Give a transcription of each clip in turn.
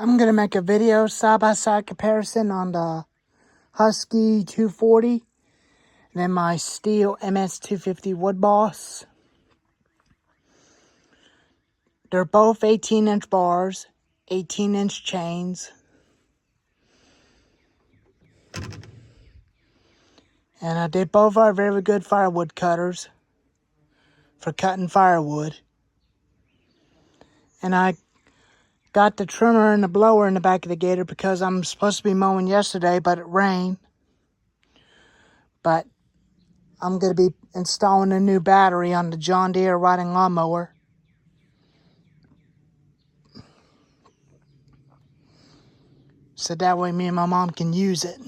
I'm going to make a video side-by-side comparison on the Husky 240 and then my Stihl ms250 wood boss. They're both 18-inch bars, 18-inch chains. And they both are very good firewood cutters for cutting firewood. And I got the trimmer and the blower in the back of the Gator because I'm supposed to be mowing yesterday, but it rained. But I'm going to be installing a new battery on the John Deere riding lawnmower. So that way me and my mom can use it.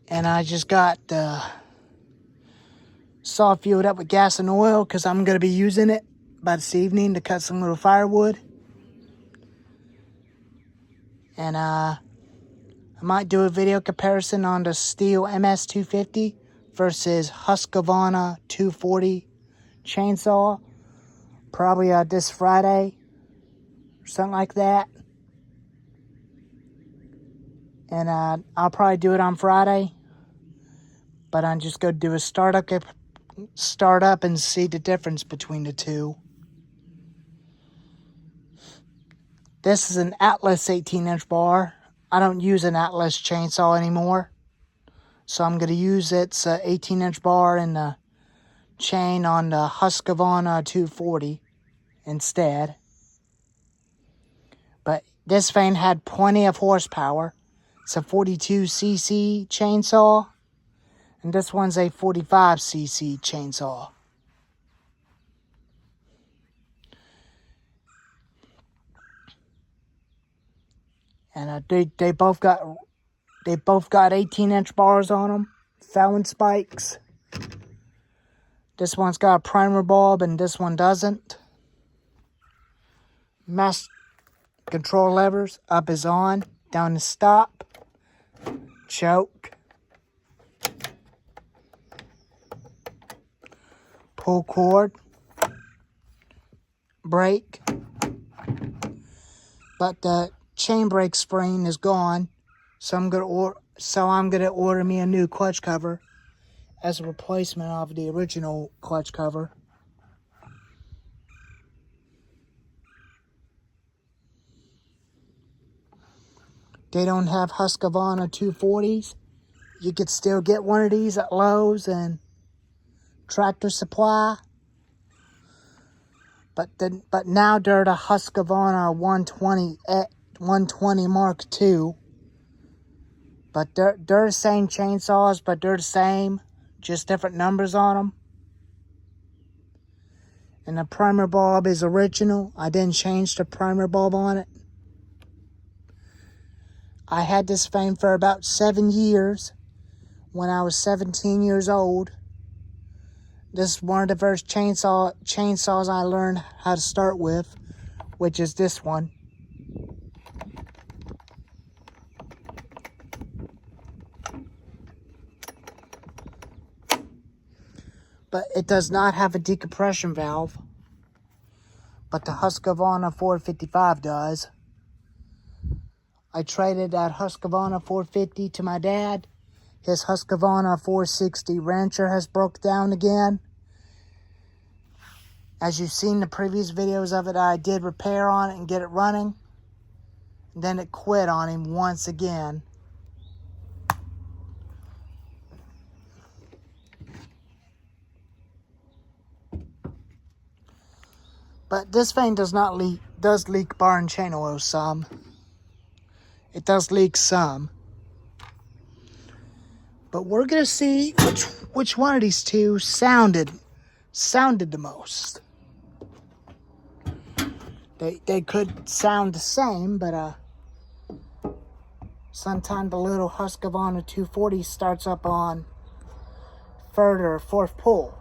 And I just got saw fueled up with gas and oil because I'm going to be using it by this evening to cut some little firewood. And I might do a video comparison on the Stihl ms250 versus Husqavra 240 chainsaw. Probably this Friday or something like that. And I'll probably do it on Friday. But I'm just going to do a startup and see the difference between the two. This is an Atlas 18-inch bar. I don't use an Atlas chainsaw anymore. So I'm going to use its 18-inch bar and the chain on the Husqavra 240 instead. But this thing had plenty of horsepower. It's a 42cc chainsaw. And this one's a 45cc chainsaw. And they both got 18-inch bars on them, Fallon spikes. This one's got a primer bulb and this one doesn't. Mass control levers, up is on, down is stop, choke, pull cord, brake. But the chain brake spring is gone, so I'm gonna order me a new clutch cover as a replacement of the original clutch cover. They don't have Husqavra 240s. You could still get one of these at Lowe's and Tractor Supply. But now they're the Husqavra 120 Mark II. But they're the same chainsaws, but they're the same, just different numbers on them. And the primer bulb is original. I didn't change the primer bulb on it. I had this thing for about 7 years when I was 17 years old. This is one of the first chainsaws I learned how to start with, which is this one. But it does not have a decompression valve, but the Husqavra 455 does. I traded that Husqavra 450 to my dad. His Husqavra 460 Rancher has broke down again. As you've seen the previous videos of it, I did repair on it and get it running. And then it quit on him once again. But this thing does leak bar and chain oil some. It does leak some. But we're gonna see which one of these two sounded the most. They could sound the same, but sometimes the little Husqavra 240 starts up on third or fourth pull.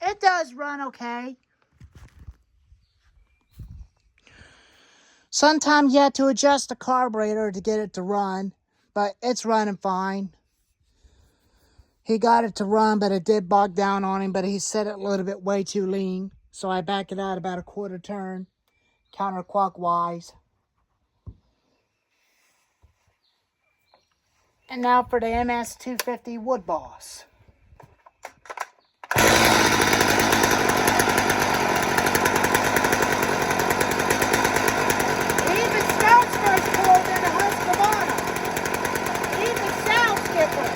It does run okay. Sometimes you have to adjust the carburetor to get it to run, but it's running fine. He got it to run, but it did bog down on him, but he set it a little bit way too lean. So I back it out about a quarter turn, counterclockwise. And now for the ms250 Wood Boss. It even starts first pull than the Husqvarna. It even sounds different.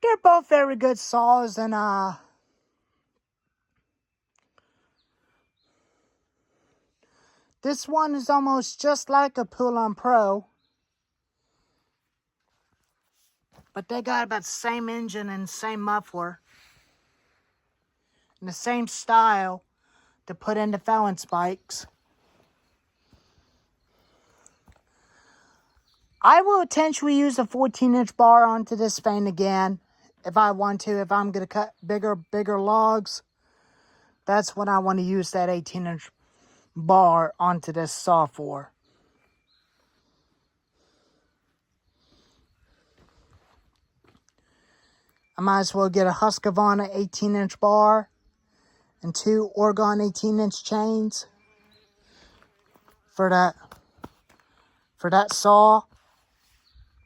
They're both very good saws, and this one is almost just like a Pull-On Pro, but they got about the same engine and same muffler and the same style to put in the Fallon spikes. I will potentially use a 14-inch bar onto this fan again if I want to. If I'm going to cut bigger logs, that's when I want to use that 18-inch bar onto this saw for. I might as well get a Husqvarna 18-inch bar and 2 Oregon 18-inch chains for that saw.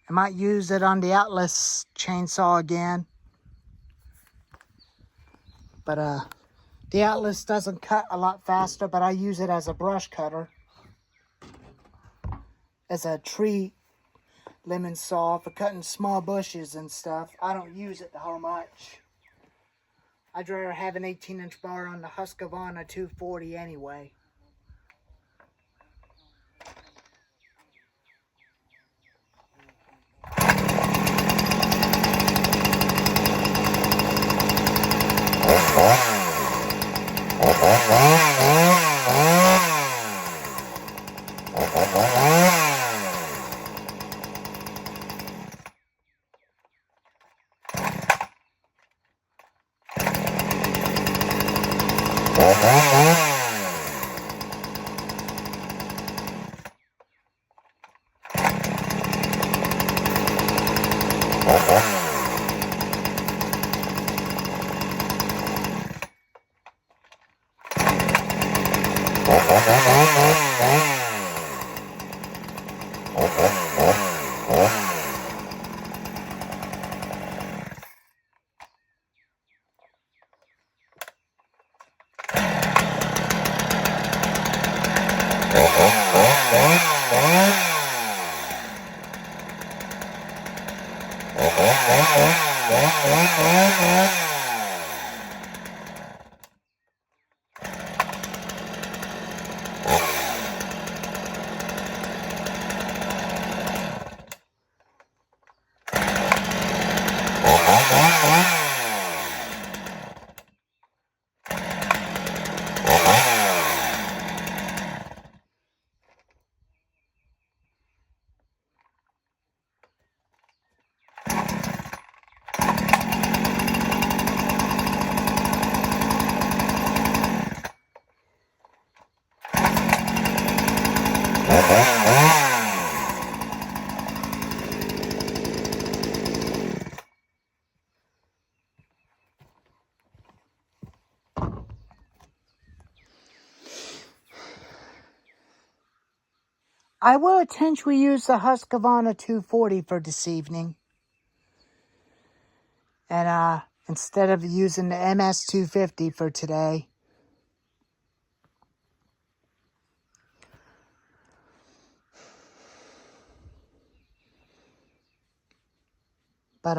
I might use it on the Atlas chainsaw again. But the Atlas doesn't cut a lot faster, but I use it as a brush cutter. As a tree lemon saw for cutting small bushes and stuff. I don't use it the whole much. I'd rather have an 18-inch bar on the Husqvarna 240 anyway. I will intentionally use the Husqvarna 240 for this evening. And instead of using the ms250 for today. But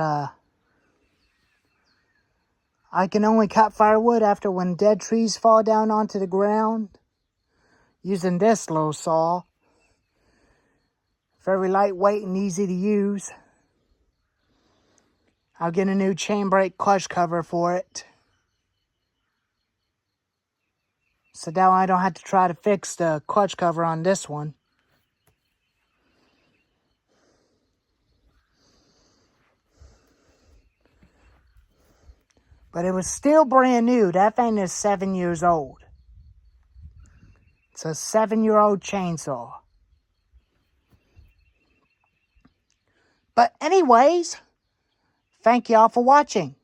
I can only cut firewood after when dead trees fall down onto the ground using this little saw. Very lightweight and easy to use. I'll get a new chain brake clutch cover for it. So now I don't have to try to fix the clutch cover on this one. But it was still brand new. That thing is 7 years old. It's a 7-year-old chainsaw. But anyways, thank y'all for watching.